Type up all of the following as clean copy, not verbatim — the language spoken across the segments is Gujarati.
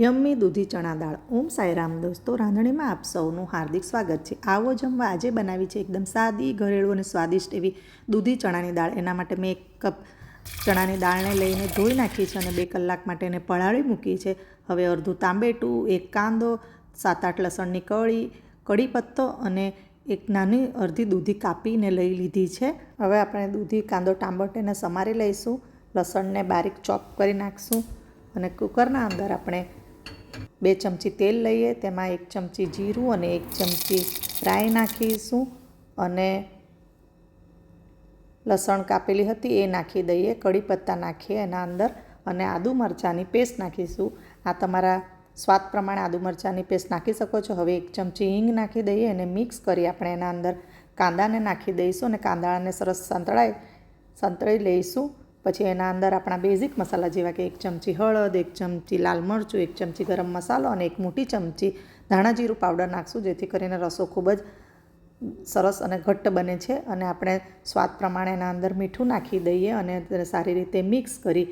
યમ્મી દૂધી ચણા દાળ. ઓમ સાંઈરામ દોસ્તો, રાંધણીમાં આપ સૌનું હાર્દિક સ્વાગત છે. આવો જમવા. આજે બનાવી છે એકદમ સાદી, ઘરેલું અને સ્વાદિષ્ટ એવી દૂધી ચણાની દાળ. એના માટે મેં 1 કપ ચણાની દાળને લઈને ધોઈ નાખી છે અને 2 કલાક માટે એને પલાળી મૂકી છે. હવે અડધું તાંબેટું, 1 કાંદો, 7-8 લસણની કળી, કડી પત્તો અને એક નાની અડધી દૂધી કાપીને લઈ લીધી છે. હવે આપણે દૂધી, કાંદો, ટામેટાને સમારી લઈશું. લસણને બારીક ચોપ કરી નાખીશું અને કુકરના અંદર આપણે 2 ચમચી તેલ લઈએ, તેમાં 1 ચમચી જીરું અને 1 ચમચી રાઈ નાખીશું અને લસણ કાપેલી હતી એ નાખી દઈએ. કડી પત્તા નાખીએ એના અંદર અને આદુ મરચાંની પેસ્ટ નાખીશું. આ તમારા સ્વાદ પ્રમાણે આદુ મરચાંની પેસ્ટ નાખી શકો છો. હવે 1 ચમચી હિંગ નાખી દઈએ અને મિક્સ કરી આપણે એના અંદર કાંદાને નાખી દઈશું અને કાંદાને સરસ સંતળાઈ લઈશું. પછી એના અંદર આપણા બેઝિક મસાલા જેવા કે 1 ચમચી હળદ, 1 ચમચી લાલ મરચું, 1 ચમચી ગરમ મસાલો અને 1 મોટી ચમચી ધાણા જીરું પાવડર નાખશું, જેથી કરીને રસો ખૂબ જ સરસ અને ઘટ્ટ બને છે. અને આપણે સ્વાદ પ્રમાણે એના અંદર મીઠું નાખી દઈએ અને સારી રીતે મિક્સ કરી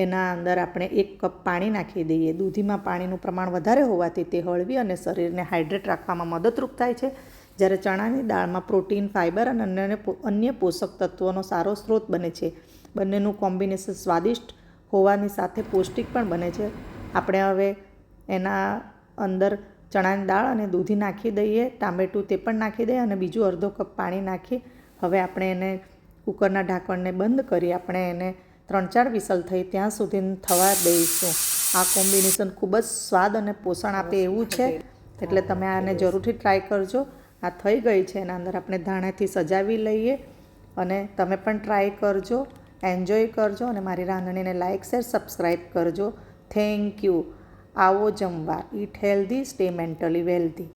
એના અંદર આપણે 1 કપ પાણી નાખી દઈએ. દૂધીમાં પાણીનું પ્રમાણ વધારે હોવાથી તે હળવી અને શરીરને હાઇડ્રેટ રાખવામાં મદદરૂપ થાય છે. જ્યારે ચણાની દાળમાં પ્રોટીન, ફાઇબર અને અન્ય પોષક તત્વોનો સારો સ્ત્રોત બને છે. બંનેનું કોમ્બિનેશન સ્વાદિષ્ટ હોવાની સાથે પૌષ્ટિક પણ બને છે. આપણે હવે એના અંદર ચણાની દાળ અને દૂધી નાખી દઈએ, ટામેટું તે પણ નાખી દઈએ અને બીજું અડધો કપ પાણી નાખી હવે આપણે એને કુકરના ઢાંકણને બંધ કરી આપણે એને 3-4 વિસલ થઈ ત્યાં સુધી થવા દઈશું. આ કોમ્બિનેશન ખૂબ જ સ્વાદ અને પોષણ આપે એવું છે, એટલે તમે આને જરૂરથી ટ્રાય કરજો. આ થઈ ગઈ છે. એના અંદર આપણે ધાણાથી સજાવી લઈએ અને તમે પણ ટ્રાય કરજો, એન્જોય કરજો અને મારી રાંધણીને લાઇક, શેર, સબસ્ક્રાઈબ કરજો. Thank you. આવો જમવા. Eat healthy, stay mentally wealthy.